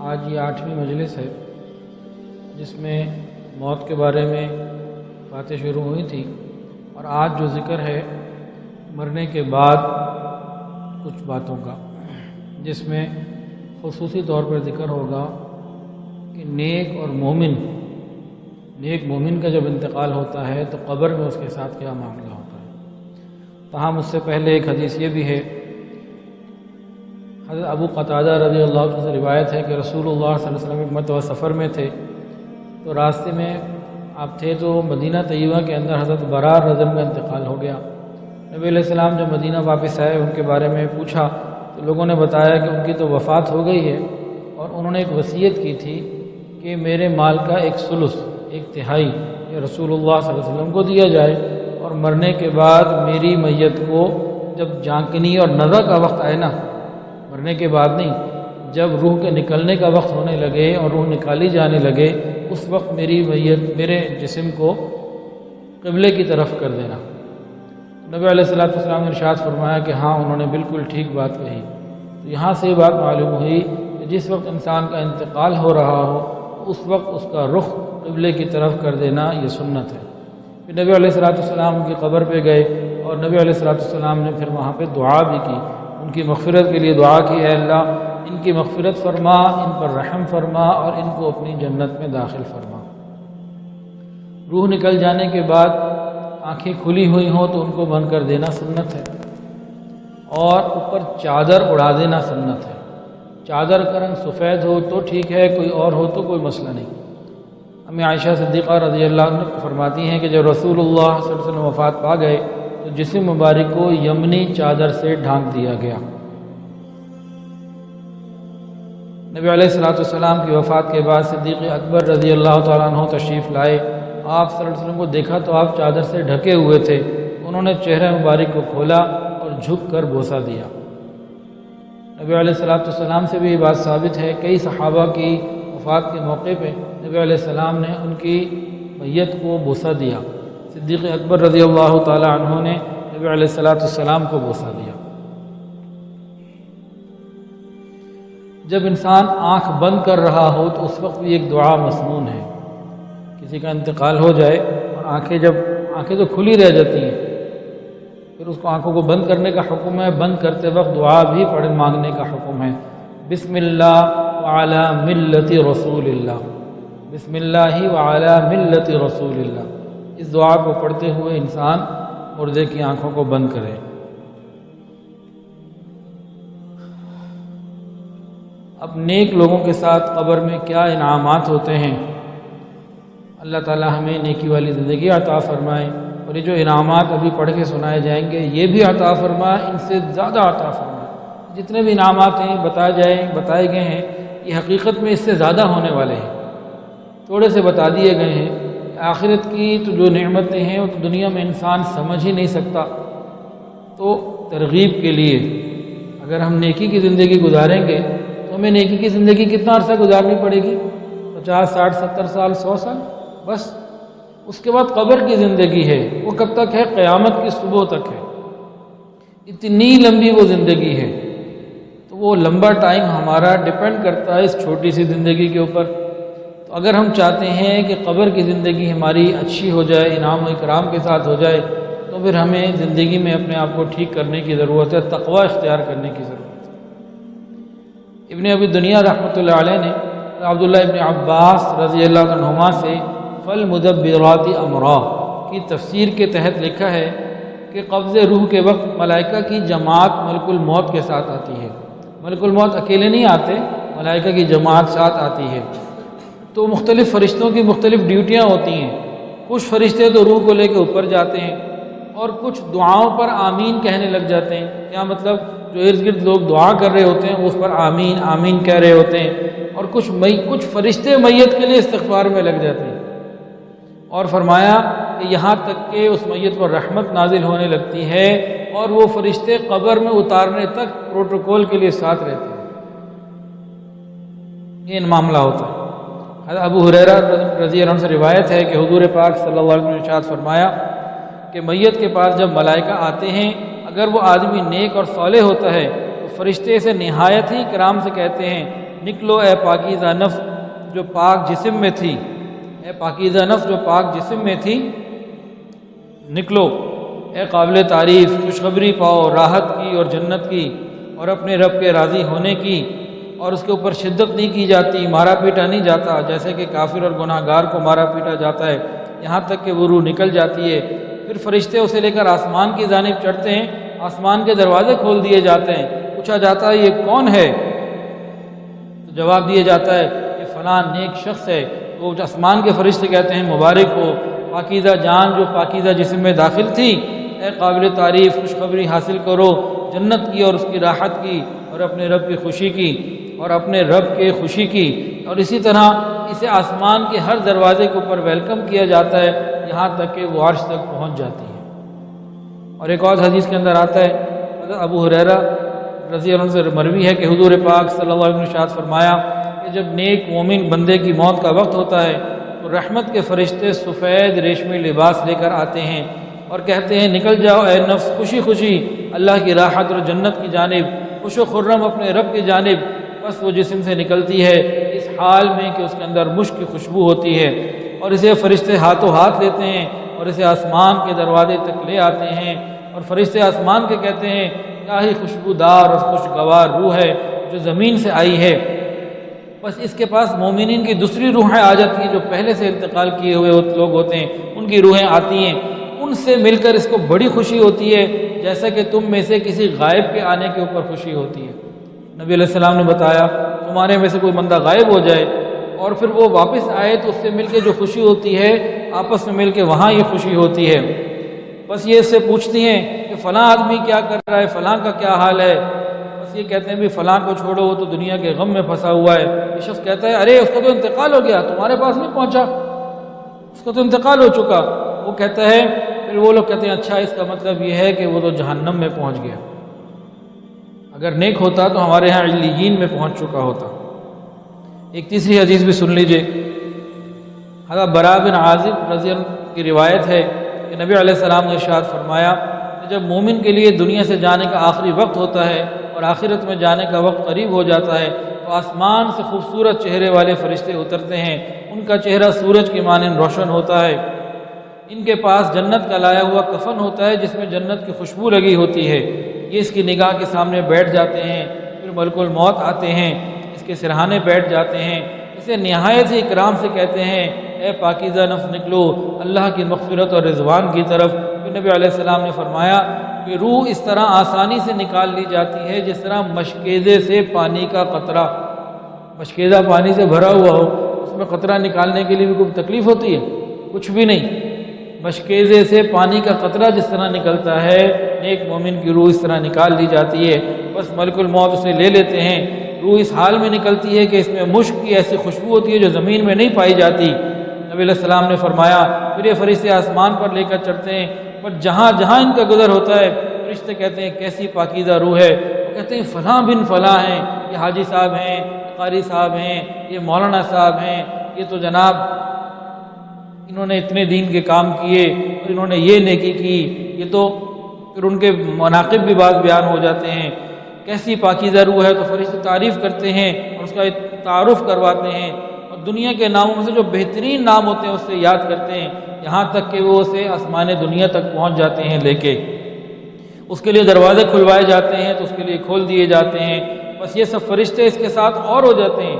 آج یہ 8ویں مجلس ہے جس میں موت کے بارے میں باتیں شروع ہوئی تھی، اور آج جو ذکر ہے مرنے کے بعد کچھ باتوں کا، جس میں خصوصی طور پر ذکر ہوگا کہ نیک مومن کا جب انتقال ہوتا ہے تو قبر میں اس کے ساتھ کیا معاملہ ہوتا ہے۔ تاہم اس سے پہلے ایک حدیث یہ بھی ہے، حضرت ابو قتادہ رضی اللہ عنہ سے روایت ہے کہ رسول اللہ صلی اللہ علیہ وسلم ایک مرتبہ سفر میں تھے، تو راستے میں آپ تھے تو مدینہ طیبہ کے اندر حضرت برار رضی اللہ عنہ کا انتقال ہو گیا۔ نبی علیہ السلام جب مدینہ واپس آئے، ان کے بارے میں پوچھا تو لوگوں نے بتایا کہ ان کی تو وفات ہو گئی ہے، اور انہوں نے ایک وصیت کی تھی کہ میرے مال کا 1/3 یہ رسول اللہ صلی اللہ علیہ وسلم کو دیا جائے، اور مرنے کے بعد میری میت کو جب جانکنی اور نزع کا وقت آئے نا، مرنے کے بعد نہیں، جب روح کے نکلنے کا وقت ہونے لگے اور روح نکالی جانے لگے، اس وقت میری میت میرے جسم کو قبلے کی طرف کر دینا۔ نبی علیہ السلام نے ارشاد فرمایا کہ ہاں، انہوں نے بالکل ٹھیک بات کہی۔ تو یہاں سے یہ بات معلوم ہوئی کہ جس وقت انسان کا انتقال ہو رہا ہو اس وقت اس کا رخ قبلے کی طرف کر دینا یہ سنت ہے۔ پھر نبی علیہ السلام ان کی قبر پہ گئے، اور نبی علیہ السلام نے پھر وہاں پہ دعا بھی کی، ان کی مغفرت کے لیے دعا کی، اے اللہ ان کی مغفرت فرما، ان پر رحم فرما، اور ان کو اپنی جنت میں داخل فرما۔ روح نکل جانے کے بعد آنکھیں کھلی ہوئی ہوں تو ان کو بند کر دینا سنت ہے، اور اوپر چادر اڑا دینا سنت ہے۔ چادر کا رنگ سفید ہو تو ٹھیک ہے، کوئی اور ہو تو کوئی مسئلہ نہیں۔ ہمیں عائشہ صدیقہ رضی اللہ عنہ فرماتی ہیں کہ جب رسول اللہ صلی اللہ علیہ وسلم وفات پا گئے تو جسم مبارک کو یمنی چادر سے ڈھانک دیا گیا۔ نبی علیہ السلام کی وفات کے بعد صدیق اکبر رضی اللہ تعالیٰ عنہ تشریف لائے، آپ صلی اللہ علیہ وسلم کو دیکھا تو آپ چادر سے ڈھکے ہوئے تھے، انہوں نے چہرہ مبارک کو کھولا اور جھک کر بوسہ دیا۔ نبی علیہ السلام سے بھی یہ بات ثابت ہے، کئی صحابہ کی وفات کے موقع پہ نبی علیہ السلام نے ان کی میت کو بوسہ دیا۔ صدیق اکبر رضی اللہ تعالیٰ عنہ نے نبی علیہ السلام کو بوسہ دیا۔ جب انسان آنکھ بند کر رہا ہو تو اس وقت بھی ایک دعا مسنون ہے۔ کسی کا انتقال ہو جائے اور آنکھیں تو کھلی رہ جاتی ہیں، پھر اس کو آنکھوں کو بند کرنے کا حکم ہے، بند کرتے وقت دعا بھی مانگنے کا حکم ہے۔ بسم اللہ وعلی ملت رسول اللہ، بسم اللہ وعلی ملت رسول اللہ، اس دعا کو پڑھتے ہوئے انسان مردے کی آنکھوں کو بند کرے۔ اب نیک لوگوں کے ساتھ قبر میں کیا انعامات ہوتے ہیں، اللہ تعالی ہمیں نیکی والی زندگی عطا فرمائے، اور یہ جو انعامات ابھی پڑھ کے سنائے جائیں گے یہ بھی عطا فرمائے، ان سے زیادہ عطا فرمائے۔ جتنے بھی انعامات ہیں بتائے گئے ہیں، یہ حقیقت میں اس سے زیادہ ہونے والے ہیں، تھوڑے سے بتا دیے گئے ہیں۔ آخرت کی تو جو نعمتیں ہیں وہ تو دنیا میں انسان سمجھ ہی نہیں سکتا۔ تو ترغیب کے لیے اگر ہم نیکی کی زندگی گزاریں گے تو ہمیں نیکی کی زندگی کتنا عرصہ گزارنی پڑے گی؟ 50 60 70 سال 100 سال بس۔ اس کے بعد قبر کی زندگی ہے، وہ کب تک ہے؟ قیامت کی صبح تک ہے۔ اتنی لمبی وہ زندگی ہے، تو وہ لمبا ٹائم ہمارا ڈیپینڈ کرتا ہے اس چھوٹی سی زندگی کے اوپر۔ تو اگر ہم چاہتے ہیں کہ قبر کی زندگی ہماری اچھی ہو جائے، انعام و اکرام کے ساتھ ہو جائے، تو پھر ہمیں زندگی میں اپنے آپ کو ٹھیک کرنے کی ضرورت ہے، تقوی اختیار کرنے کی ضرورت ہے۔ ابن ابی دنیا رحمۃ اللہ علیہ نے عبداللہ ابن عباس رضی اللہ عنہما سے فالمدبرات امرا کی تفسیر کے تحت لکھا ہے کہ قبض روح کے وقت ملائکہ کی جماعت ملک الموت کے ساتھ آتی ہے۔ ملک الموت اکیلے نہیں آتے، ملائکہ کی جماعت ساتھ آتی ہے۔ تو مختلف فرشتوں کی مختلف ڈیوٹیاں ہوتی ہیں، کچھ فرشتے تو روح کو لے کے اوپر جاتے ہیں، اور کچھ دعاؤں پر آمین کہنے لگ جاتے ہیں۔ کیا مطلب؟ جو ارد گرد لوگ دعا کر رہے ہوتے ہیں اس پر آمین آمین کہہ رہے ہوتے ہیں، اور کچھ فرشتے میت کے لیے استغفار میں لگ جاتے ہیں۔ اور فرمایا کہ یہاں تک کہ اس میت پر رحمت نازل ہونے لگتی ہے، اور وہ فرشتے قبر میں اتارنے تک پروٹوکول کے لیے ساتھ رہتے ہیں۔ یہ معاملہ ہوتا ہے۔ حضرت ابو ہریرہ رضی اللہ عنہ سے روایت ہے کہ حضور پاک صلی اللہ علیہ وسلم نے ارشاد فرمایا کہ میت کے پاس جب ملائکہ آتے ہیں، اگر وہ آدمی نیک اور صالح ہوتا ہے تو فرشتے سے نہایت ہی کرام سے کہتے ہیں نکلو اے پاکیزہ نفس جو پاک جسم میں تھی، اے پاکیزہ نفس جو پاک جسم میں تھی، نکلو اے قابل تعریف، خوشخبری پاؤ راحت کی اور جنت کی اور اپنے رب کے راضی ہونے کی، اور اس کے اوپر شدت نہیں کی جاتی، مارا پیٹا نہیں جاتا جیسے کہ کافر اور گناہ گار کو مارا پیٹا جاتا ہے یہاں تک کہ وہ روح نکل جاتی ہے۔ پھر فرشتے اسے لے کر آسمان کی جانب چڑھتے ہیں، آسمان کے دروازے کھول دیے جاتے ہیں، پوچھا جاتا ہے یہ کون ہے؟ تو جواب دیا جاتا ہے کہ فلاں نیک شخص ہے۔ وہ آسمان کے فرشتے کہتے ہیں مبارک ہو پاکیزہ جان جو پاکیزہ جسم میں داخل تھی، اے قابل تعریف خوشخبری حاصل کرو جنت کی اور اس کی راحت کی اور اپنے رب کی خوشی کی اور اپنے رب کے خوشی کی۔ اور اسی طرح اسے آسمان کے ہر دروازے کے اوپر ویلکم کیا جاتا ہے یہاں تک کہ وہ عرش تک پہنچ جاتی ہے۔ اور ایک اور حدیث کے اندر آتا ہے، حضرت ابو ہریرہ رضی اللہ عنہ سے مروی ہے کہ حضور پاک صلی اللہ علیہ وسلم نے ارشاد فرمایا کہ جب نیک مومن بندے کی موت کا وقت ہوتا ہے تو رحمت کے فرشتے سفید ریشمی لباس لے کر آتے ہیں اور کہتے ہیں نکل جاؤ اے نفس خوشی خوشی اللہ کی راحت اور جنت کی جانب، خوش و خرم اپنے رب کی جانب۔ بس وہ جسم سے نکلتی ہے اس حال میں کہ اس کے اندر مشک کی خوشبو ہوتی ہے، اور اسے فرشتے ہاتھوں ہاتھ لیتے ہیں اور اسے آسمان کے دروازے تک لے آتے ہیں، اور فرشتے آسمان کے کہتے ہیں کیا ہی خوشبودار اور خوشگوار روح ہے جو زمین سے آئی ہے۔ بس اس کے پاس مومنین کی دوسری روحیں آ جاتی ہیں جو پہلے سے انتقال کیے ہوئے لوگ ہوتے ہیں، ان کی روحیں آتی ہیں، ان سے مل کر اس کو بڑی خوشی ہوتی ہے جیسا کہ تم میں سے کسی غائب کے آنے کے اوپر خوشی ہوتی ہے۔ نبی علیہ السلام نے بتایا تمہارے میں سے کوئی بندہ غائب ہو جائے اور پھر وہ واپس آئے تو اس سے مل کے جو خوشی ہوتی ہے آپس میں مل کے وہاں یہ خوشی ہوتی ہے۔ بس یہ اس سے پوچھتی ہیں کہ فلاں آدمی کیا کر رہا ہے، فلاں کا کیا حال ہے؟ بس یہ کہتے ہیں بھی فلاں کو چھوڑو وہ تو دنیا کے غم میں پھنسا ہوا ہے۔ یہ شخص کہتا ہے ارے اس کا تو انتقال ہو گیا، تمہارے پاس نہیں پہنچا، اس کا تو انتقال ہو چکا۔ وہ کہتا ہے، پھر وہ لوگ کہتے ہیں اچھا اس کا مطلب یہ ہے کہ وہ تو جہنم میں پہنچ گیا، اگر نیک ہوتا تو ہمارے ہاں علیین میں پہنچ چکا ہوتا۔ ایک تیسری حدیث بھی سن لیجئے، حضرت براء بن عازب رضی اللہ عنہ کی روایت ہے کہ نبی علیہ السلام نے ارشاد فرمایا کہ جب مومن کے لیے دنیا سے جانے کا آخری وقت ہوتا ہے اور آخرت میں جانے کا وقت قریب ہو جاتا ہے تو آسمان سے خوبصورت چہرے والے فرشتے اترتے ہیں، ان کا چہرہ سورج کی مانند روشن ہوتا ہے، ان کے پاس جنت کا لایا ہوا کفن ہوتا ہے جس میں جنت کی خوشبو لگی ہوتی ہے، یہ اس کی نگاہ کے سامنے بیٹھ جاتے ہیں، پھر ملک الموت آتے ہیں اس کے سرہانے بیٹھ جاتے ہیں، اسے نہایت ہی اکرام سے کہتے ہیں اے پاکیزہ نفس نکلو اللہ کی مغفرت اور رضوان کی طرف۔ پھر نبی علیہ السلام نے فرمایا کہ روح اس طرح آسانی سے نکال لی جاتی ہے جس طرح مشکیزے سے پانی کا قطرہ، مشکیزہ پانی سے بھرا ہوا ہو اس میں قطرہ نکالنے کے لیے بھی کوئی تکلیف ہوتی ہے؟ کچھ بھی نہیں، مشکیزے سے پانی کا قطرہ جس طرح نکلتا ہے نیک مومن کی روح اس طرح نکال لی جاتی ہے۔ بس ملک الموت اسے لے لیتے ہیں، روح اس حال میں نکلتی ہے کہ اس میں مشک کی ایسی خوشبو ہوتی ہے جو زمین میں نہیں پائی جاتی۔ نبی علیہ السلام نے فرمایا پھر یہ فرشتے آسمان پر لے کر چڑھتے ہیں، پر جہاں جہاں ان کا گزر ہوتا ہے فرشتے کہتے ہیں کیسی پاکیزہ روح ہے، وہ کہتے ہیں فلاں بن فلاں ہیں، یہ حاجی صاحب ہیں، قاری صاحب ہیں، یہ مولانا صاحب ہیں، یہ تو جناب انہوں نے اتنے دین کے کام کیے اور انہوں نے یہ نیکی کی، یہ تو پھر ان کے مناقب بھی بعض بیان ہو جاتے ہیں، کیسی پاکیزہ روح ہے۔ تو فرشتے تعریف کرتے ہیں اور اس کا تعارف کرواتے ہیں اور دنیا کے ناموں میں سے جو بہترین نام ہوتے ہیں اس سے یاد کرتے ہیں، یہاں تک کہ وہ اسے آسمان دنیا تک پہنچ جاتے ہیں لے کے، اس کے لیے دروازے کھلوائے جاتے ہیں تو اس کے لیے کھول دیے جاتے ہیں۔ بس یہ سب فرشتے اس کے ساتھ اور ہو جاتے ہیں،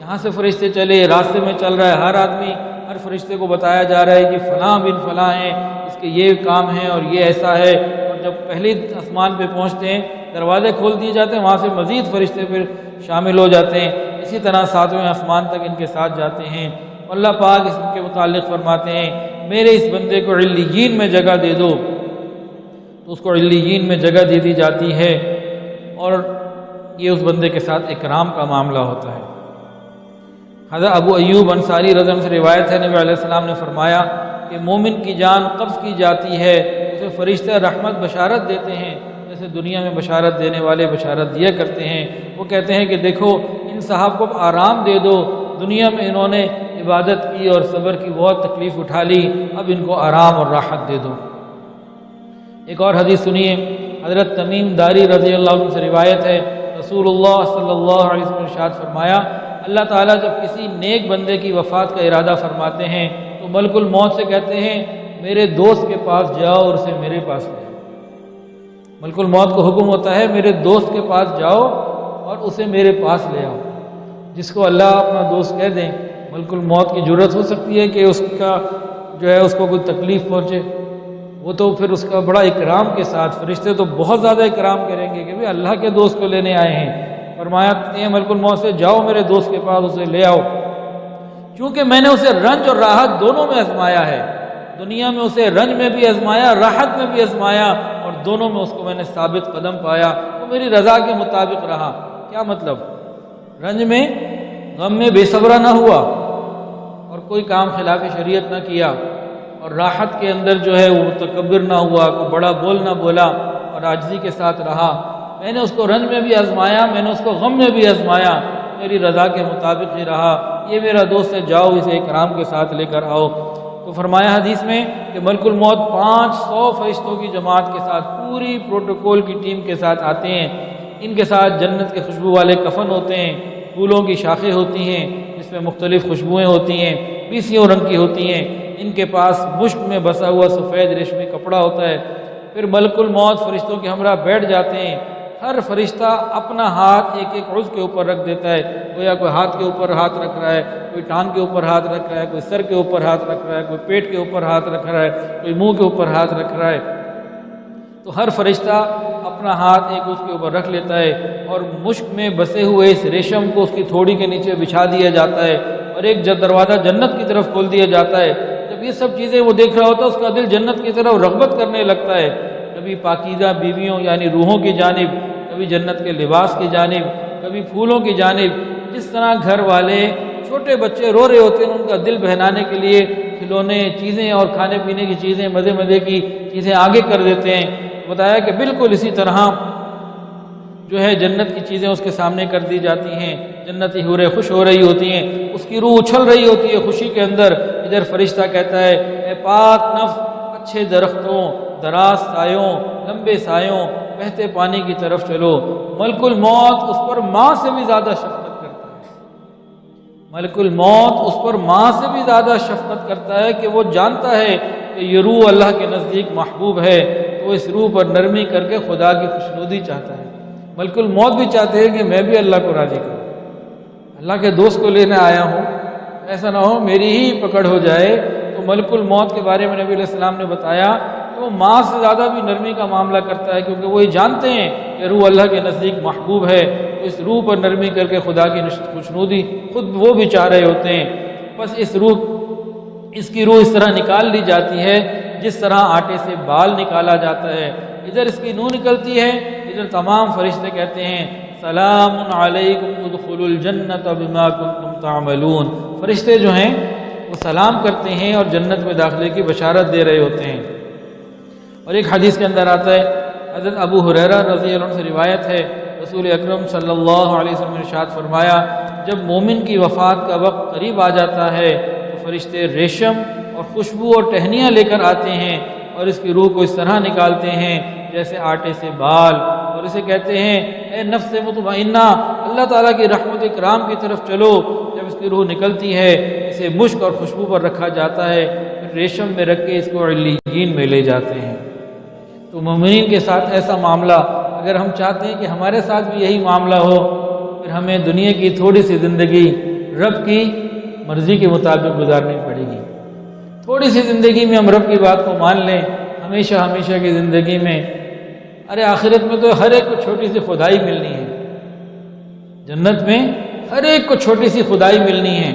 یہاں سے فرشتے چلے، راستے میں چل رہا ہے، ہر آدمی ہر فرشتے کو بتایا جا رہا ہے کہ فلاں بن فلاں ہیں، اس کے یہ کام ہے اور یہ ایسا ہے، اور جب پہلی آسمان پہ پہنچتے ہیں دروازے کھول دیے جاتے ہیں، وہاں سے مزید فرشتے پھر شامل ہو جاتے ہیں، اسی طرح ساتویں آسمان تک ان کے ساتھ جاتے ہیں۔ اللہ پاک اس کے متعلق فرماتے ہیں میرے اس بندے کو علیین میں جگہ دے دو، تو اس کو علیین میں جگہ دے دی جاتی ہے اور یہ اس بندے کے ساتھ اکرام کا معاملہ ہوتا ہے۔ حضرت ابو ایوب انصاری رضی اللہ عنہ سے روایت ہے نبی علیہ السلام نے فرمایا کہ مومن کی جان قبض کی جاتی ہے، اسے فرشتے رحمت بشارت دیتے ہیں جیسے دنیا میں بشارت دینے والے بشارت دیا کرتے ہیں۔ وہ کہتے ہیں کہ دیکھو ان صاحب کو آرام دے دو، دنیا میں انہوں نے عبادت کی اور صبر کی بہت تکلیف اٹھا لی، اب ان کو آرام اور راحت دے دو۔ ایک اور حدیث سنیے، حضرت تمیم داری رضی اللہ عنہ سے روایت ہے، رسول اللہ صلی اللہ علیہ وسلم نے ارشاد فرمایا، اللہ تعالیٰ جب کسی نیک بندے کی وفات کا ارادہ فرماتے ہیں تو ملک الموت سے کہتے ہیں میرے دوست کے پاس جاؤ اور اسے میرے پاس لے آؤ۔ ملک الموت کو حکم ہوتا ہے میرے دوست کے پاس جاؤ اور اسے میرے پاس لے آؤ۔ جس کو اللہ اپنا دوست کہہ دیں، ملک الموت کی جرت ہو سکتی ہے کہ اس کا جو ہے اس کو کوئی تکلیف پہنچے، وہ تو پھر اس کا بڑا اکرام کے ساتھ، فرشتے تو بہت زیادہ اکرام کریں گے کہ بھئی اللہ کے دوست کو لینے آئے ہیں۔ فرمایا ملک الموت سے جاؤ میرے دوست کے پاس اسے لے آؤ، کیونکہ میں نے اسے رنج اور راحت دونوں میں آزمایا ہے۔ دنیا میں اسے رنج میں بھی آزمایا، راحت میں بھی آزمایا، اور دونوں میں اس کو میں نے ثابت قدم پایا، وہ میری رضا کے مطابق رہا۔ کیا مطلب؟ رنج میں، غم میں بے صبرا نہ ہوا اور کوئی کام خلاف شریعت نہ کیا، اور راحت کے اندر جو ہے وہ متکبر نہ ہوا، کوئی بڑا بول نہ بولا اور عاجزی کے ساتھ رہا۔ میں نے اس کو رنج میں بھی آزمایا، میں نے اس کو غم میں بھی آزمایا، میری رضا کے مطابق ہی رہا۔ یہ میرا دوست ہے، جاؤ اسے اکرام کے ساتھ لے کر آؤ۔ تو فرمایا حدیث میں کہ ملک الموت 500 فرشتوں کی جماعت کے ساتھ، پوری پروٹوکول کی ٹیم کے ساتھ آتے ہیں۔ ان کے ساتھ جنت کے خوشبو والے کفن ہوتے ہیں، پھولوں کی شاخیں ہوتی ہیں جس میں مختلف خوشبوئیں ہوتی ہیں، پیسیوں رنگ کی ہوتی ہیں۔ ان کے پاس مشک میں بسا ہوا سفید ریشمی کپڑا ہوتا ہے۔ پھر ملک الموت فرشتوں کے ہمراہ بیٹھ جاتے ہیں۔ ہر فرشتہ اپنا ہاتھ ایک ایک عضو کے اوپر رکھ دیتا ہے، گویا کوئی ہاتھ کے اوپر ہاتھ رکھ رہا ہے، کوئی ٹانگ کے اوپر ہاتھ رکھ رہا ہے، کوئی سر کے اوپر ہاتھ رکھ رہا ہے، کوئی پیٹ کے اوپر ہاتھ رکھ رہا ہے، کوئی منہ کے اوپر ہاتھ رکھ رہا ہے۔ تو ہر فرشتہ اپنا ہاتھ ایک اس کے اوپر رکھ لیتا ہے، اور مشک میں بسے ہوئے اس ریشم کو اس کی تھوڑی کے نیچے بچھا دیا جاتا ہے، اور ایک دروازہ جنت کی طرف کھول دیا جاتا ہے۔ جب یہ سب چیزیں وہ دیکھ رہا ہوتا ہے، اس کا دل جنت کی طرف رغبت کرنے لگتا ہے، کبھی پاکیزہ بیویوں یعنی روحوں کی جانب، کبھی جنت کے لباس کی جانب، کبھی پھولوں کی جانب۔ جس طرح گھر والے چھوٹے بچے رو رہے ہوتے ہیں، ان کا دل بہلانے کے لیے کھلونے، چیزیں اور کھانے پینے کی چیزیں، مزے مزے کی چیزیں آگے کر دیتے ہیں۔ بتایا کہ بالکل اسی طرح جو ہے جنت کی چیزیں اس کے سامنے کر دی جاتی ہیں، جنتی حوریں خوش ہو رہی ہوتی ہیں، اس کی روح اچھل رہی ہوتی ہے خوشی کے اندر۔ ادھر فرشتہ کہتا ہے اے پاک نفس، اچھے درختوں، دراز سایوں، لمبے سایوں، بہتے پانی کی طرف چلو۔ ملک الموت اس پر ماں سے بھی زیادہ شفقت کرتا ہے، ملک الموت اس پر ماں سے بھی زیادہ شفقت کرتا ہے کہ وہ جانتا ہے کہ یہ روح اللہ کے نزدیک محبوب ہے، تو اس روح پر نرمی کر کے خدا کی خوشنودی چاہتا ہے۔ ملک الموت بھی چاہتے ہیں کہ میں بھی اللہ کو راضی کروں، اللہ کے دوست کو لینے آیا ہوں، ایسا نہ ہو میری ہی پکڑ ہو جائے۔ تو ملک الموت کے بارے میں نبی علیہ السلام نے بتایا کہ وہ ماں سے زیادہ بھی نرمی کا معاملہ کرتا ہے، کیونکہ وہ یہ جانتے ہیں کہ روح اللہ کے نزدیک محبوب ہے، تو اس روح پر نرمی کر کے خدا کی خوشنودی خود وہ بھی چاہ رہے ہوتے ہیں۔ بس اس کی روح اس طرح نکال لی جاتی ہے جس طرح آٹے سے بال نکالا جاتا ہے۔ ادھر اس کی روح نکلتی ہے، ادھر تمام فرشتے کہتے ہیں سلام علیکم ادخلوا الجنۃ بما کنتم تعملون۔ فرشتے جو ہیں وہ سلام کرتے ہیں اور جنت میں داخلے کی بشارت دے رہے ہوتے ہیں۔ اور ایک حدیث کے اندر آتا ہے، حضرت ابو ہریرہ رضی اللہ عنہ سے روایت ہے، رسول اکرم صلی اللہ علیہ وسلم نے ارشاد فرمایا جب مومن کی وفات کا وقت قریب آ جاتا ہے تو فرشتے ریشم اور خوشبو اور ٹہنیاں لے کر آتے ہیں اور اس کی روح کو اس طرح نکالتے ہیں جیسے آٹے سے بال، اور اسے کہتے ہیں اے نفس مطمئنہ اللہ تعالیٰ کی رحمت اکرام کی طرف چلو۔ جب اس کی روح نکلتی ہے اسے مشک اور خوشبو پر رکھا جاتا ہے، پھر ریشم میں رکھ کے اس کو علیین میں لے جاتے ہیں۔ تو مومنین کے ساتھ ایسا معاملہ، اگر ہم چاہتے ہیں کہ ہمارے ساتھ بھی یہی معاملہ ہو، پھر ہمیں دنیا کی تھوڑی سی زندگی رب کی مرضی کے مطابق گزارنی پڑے گی۔ تھوڑی سی زندگی میں ہم رب کی بات کو مان لیں، ہمیشہ ہمیشہ کی زندگی میں، ارے آخرت میں تو ہر ایک کو چھوٹی سی خدائی ملنی ہے، جنت میں ہر ایک کو چھوٹی سی خدائی ملنی ہے،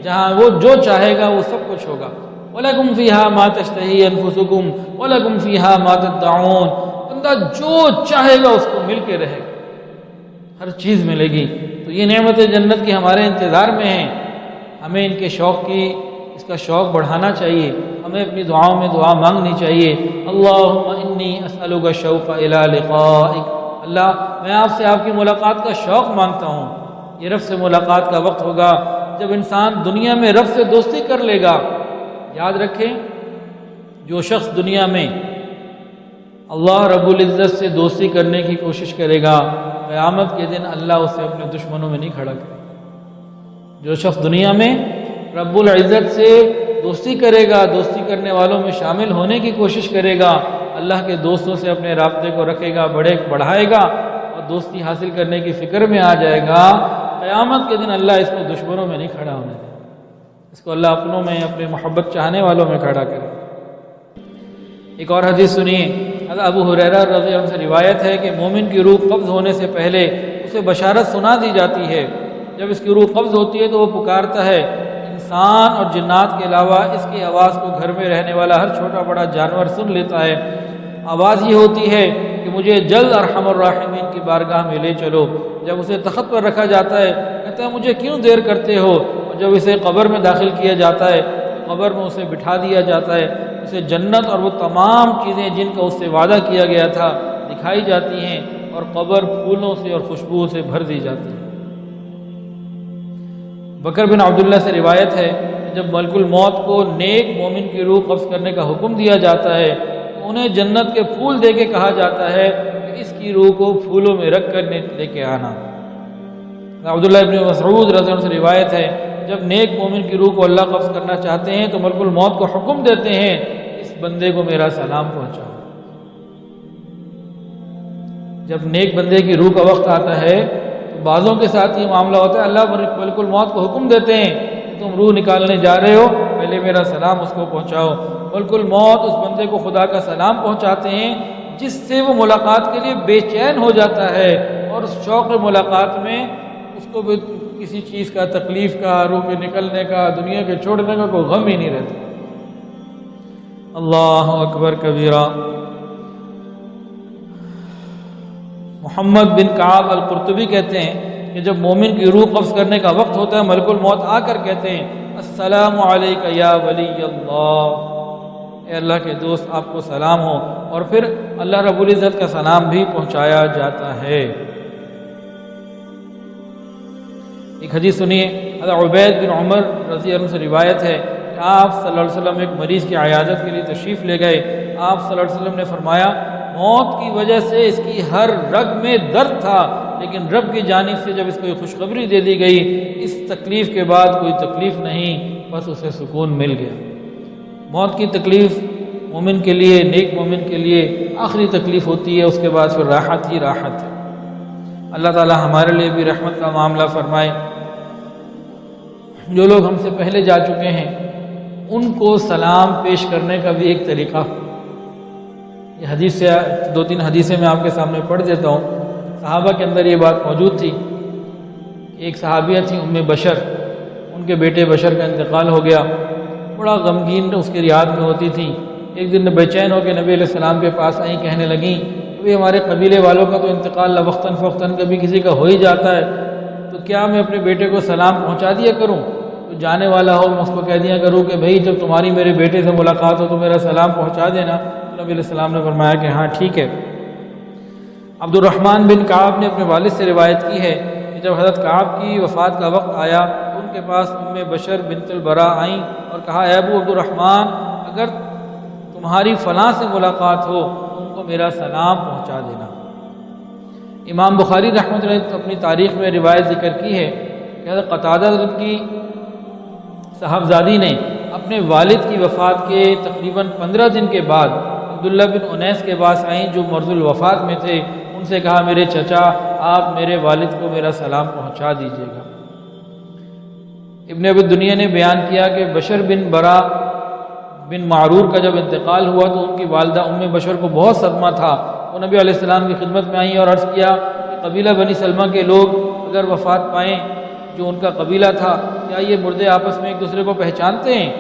جہاں وہ جو چاہے گا وہ سب کچھ ہوگا۔ وَلَكُمْ فِيهَا مَا تَشْتَهِي أَنفُسُكُمْ وَلَكُمْ فِيهَا مَا تَدَّعُونَ۔ بندہ جو چاہے گا اس کو مل کے رہے گا، ہر چیز ملے گی۔ تو یہ نعمت جنت کی ہمارے انتظار میں ہیں، ہمیں ان کے شوق کی، اس کا شوق بڑھانا چاہیے، ہمیں اپنی دعاؤں میں دعا مانگنی چاہیے۔ اللہم انی اسألک الشوق الی لقائک، اللہ میں آپ سے آپ کی ملاقات کا شوق مانگتا ہوں۔ یہ رب سے ملاقات کا وقت ہوگا جب انسان دنیا میں رب سے دوستی کر لے گا۔ یاد رکھیں، جو شخص دنیا میں اللہ رب العزت سے دوستی کرنے کی کوشش کرے گا، قیامت کے دن اللہ اسے اپنے دشمنوں میں نہیں کھڑا کرے۔ جو شخص دنیا میں رب العزت سے دوستی کرے گا، دوستی کرنے والوں میں شامل ہونے کی کوشش کرے گا، اللہ کے دوستوں سے اپنے رابطے کو رکھے گا، بڑھائے گا اور دوستی حاصل کرنے کی فکر میں آ جائے گا، قیامت کے دن اللہ اس کو دشمنوں میں نہیں کھڑا ہونے دے، اس کو اللہ اپنوں میں، اپنے محبت چاہنے والوں میں کھڑا کرے۔ ایک اور حدیث سنیے، حضرت ابو ہریرہ رضی اللہ عنہ سے روایت ہے کہ مومن کی روح قبض ہونے سے پہلے اسے بشارت سنا دی جاتی ہے۔ جب اس کی روح قبض ہوتی ہے تو وہ پکارتا ہے، انسان اور جنات کے علاوہ اس کی آواز کو گھر میں رہنے والا ہر چھوٹا بڑا جانور سن لیتا ہے۔ آواز یہ ہوتی ہے کہ مجھے جلد ارحم الراحمین کی بارگاہ میں لے چلو۔ جب اسے تخت پر رکھا جاتا ہے کہتا ہے مجھے کیوں دیر کرتے ہو، اور جب اسے قبر میں داخل کیا جاتا ہے قبر میں اسے بٹھا دیا جاتا ہے، اسے جنت اور وہ تمام چیزیں جن کا اس سے وعدہ کیا گیا تھا دکھائی جاتی ہیں، اور قبر پھولوں سے اور خوشبو سے بھر دی جاتی ہے۔ بکر بن عبداللہ سے روایت ہے کہ جب ملک الموت کو نیک مومن کی روح قبض کرنے کا حکم دیا جاتا ہے تو انہیں جنت کے پھول دے کے کہا جاتا ہے کہ اس کی روح کو پھولوں میں رکھ کر لے کے آنا۔ عبداللہ ابن مسعود رضی اللہ عنہ سے روایت ہے جب نیک مومن کی روح کو اللہ قبض کرنا چاہتے ہیں تو ملک الموت کو حکم دیتے ہیں اس بندے کو میرا سلام پہنچاؤ۔ جب نیک بندے کی روح کا وقت آتا ہے تو بعضوں کے ساتھ یہ معاملہ ہوتا ہے، اللہ ملک الموت کو حکم دیتے ہیں تم روح نکالنے جا رہے ہو پہلے میرا سلام اس کو پہنچاؤ۔ ملک الموت اس بندے کو خدا کا سلام پہنچاتے ہیں جس سے وہ ملاقات کے لیے بے چین ہو جاتا ہے، اور اس شوق ملاقات میں اس کو بھی کسی چیز کا، تکلیف کا، روح کے نکلنے کا، دنیا کے چھوڑنے کا کوئی غم ہی نہیں رہتا۔ اللہ اکبر کبیرہ۔ محمد بن کعب القرطبی کہتے ہیں کہ جب مومن کی روح قبض کرنے کا وقت ہوتا ہے ملک الموت آ کر کہتے ہیں السلام علیک یا ولی اللہ، اے اللہ کے دوست آپ کو سلام ہو، اور پھر اللہ رب العزت کا سلام بھی پہنچایا جاتا ہے۔ ایک حدیث سنیے، حضرت عبید بن عمر رضی اللہ عنہ سے روایت ہے کہ آپ صلی اللہ علیہ وسلم ایک مریض کی عیادت کے لیے تشریف لے گئے۔ آپ صلی اللہ علیہ وسلم نے فرمایا موت کی وجہ سے اس کی ہر رگ میں درد تھا، لیکن رب کی جانب سے جب اس کو یہ خوشخبری دے دی گئی اس تکلیف کے بعد کوئی تکلیف نہیں، بس اسے سکون مل گیا۔ موت کی تکلیف مومن کے لیے، نیک مومن کے لیے آخری تکلیف ہوتی ہے، اس کے بعد پھر راحت ہی راحت ہے۔ اللہ تعالی ہمارے لیے بھی رحمت کا معاملہ فرمائے۔ جو لوگ ہم سے پہلے جا چکے ہیں ان کو سلام پیش کرنے کا بھی ایک طریقہ، یہ حدیث سے 2-3 حدیثیں میں آپ کے سامنے پڑھ دیتا ہوں۔ صحابہ کے اندر یہ بات موجود تھی، ایک صحابیہ تھی ام بشر، ان کے بیٹے بشر کا انتقال ہو گیا، بڑا غمگین اس کی یاد میں ہوتی تھی۔ ایک دن بے چین ہو کے نبی علیہ السلام کے پاس آئیں، کہنے لگیں کہ ہمارے قبیلے والوں کا تو انتقال وقتاً فوقتاً کبھی کسی کا ہو ہی جاتا ہے، تو کیا میں اپنے بیٹے کو سلام پہنچا دیا کروں؟ تو جانے والا ہو میں اس کو کہہ دیا کروں کہ بھائی جب تمہاری میرے بیٹے سے ملاقات ہو تو میرا سلام پہنچا دینا۔ تو نبی علیہ السلام نے فرمایا کہ ہاں ٹھیک ہے۔ عبد الرحمن بن کعب نے اپنے والد سے روایت کی ہے کہ جب حضرت کعب کی وفات کا وقت آیا تو ان کے پاس ام بشر بنت البراء آئیں اور کہا اے ابو عبد الرحمن اگر تمہاری فلاں سے ملاقات ہو تو ان کو میرا سلام پہنچا دینا۔ امام بخاری رحمۃ اللہ علیہ اپنی تاریخ میں روایت ذکر کی ہے کہ حضرت قتادہ کی صاحبزادی نے اپنے والد کی وفات کے تقریباً 15 دن کے بعد عبداللہ بن انیس کے پاس آئیں جو مرض الوفات میں تھے، ان سے کہا میرے چچا آپ میرے والد کو میرا سلام پہنچا دیجیے گا۔ ابن ابی دنیا نے بیان کیا کہ بشر بن برا بن معرور کا جب انتقال ہوا تو ان کی والدہ ام بشر کو بہت صدمہ تھا، وہ نبی علیہ السلام کی خدمت میں آئیں اور عرض کیا کہ قبیلہ بنی سلمہ کے لوگ اگر وفات پائیں جو ان کا قبیلہ تھا کیا یہ مردے آپس میں ایک دوسرے کو پہچانتے ہیں؟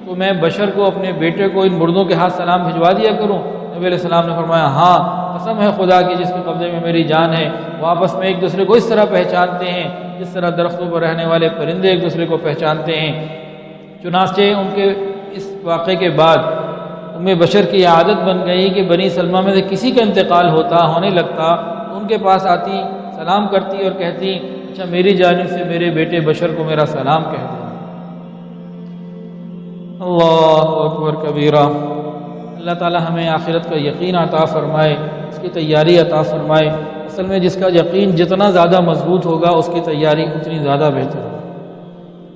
تو میں بشر کو اپنے بیٹے کو ان مردوں کے ہاتھ سلام بھجوا دیا کروں؟ نبی علیہ السلام نے فرمایا ہاں قسم ہے خدا کی جس کے قبضے میں میری جان ہے، وہ آپس میں ایک دوسرے کو اس طرح پہچانتے ہیں جس طرح درختوں پر رہنے والے پرندے ایک دوسرے کو پہچانتے ہیں۔ چنانچہ ان کے اس واقعے کے بعد ام بشر کی عادت بن گئی کہ بنی سلمہ میں سے کسی کا انتقال ہونے لگتا تو ان کے پاس آتی، سلام کرتی اور کہتی اچھا میری جانب سے میرے بیٹے بشر کو میرا سلام کہہ دینا۔ اللہ اکبر کبیرہ۔ اللہ تعالی ہمیں آخرت کا یقین عطا فرمائے، اس کی تیاری عطا فرمائے۔ اصل میں جس کا یقین جتنا زیادہ مضبوط ہوگا اس کی تیاری اتنی زیادہ بہتر ہوگی۔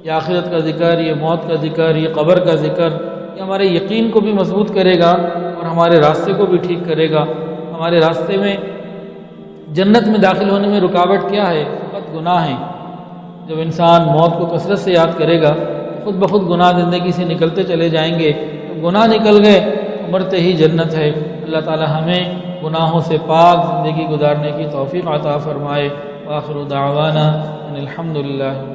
یہ آخرت کا ذکر، یہ موت کا ذکر، یہ قبر کا ذکر، یہ ہمارے یقین کو بھی مضبوط کرے گا اور ہمارے راستے کو بھی ٹھیک کرے گا۔ ہمارے راستے میں جنت میں داخل ہونے میں رکاوٹ کیا ہے؟ فقط گناہ ہیں۔ جب انسان موت کو کثرت سے یاد کرے گا تو خود بخود گناہ زندگی سے نکلتے چلے جائیں گے۔ جب گناہ نکل گئے تو مرتے ہی جنت ہے۔ اللہ تعالی ہمیں گناہوں سے پاک زندگی گزارنے کی توفیق عطا فرمائے۔ وآخر دعوانا ان الحمد للہ۔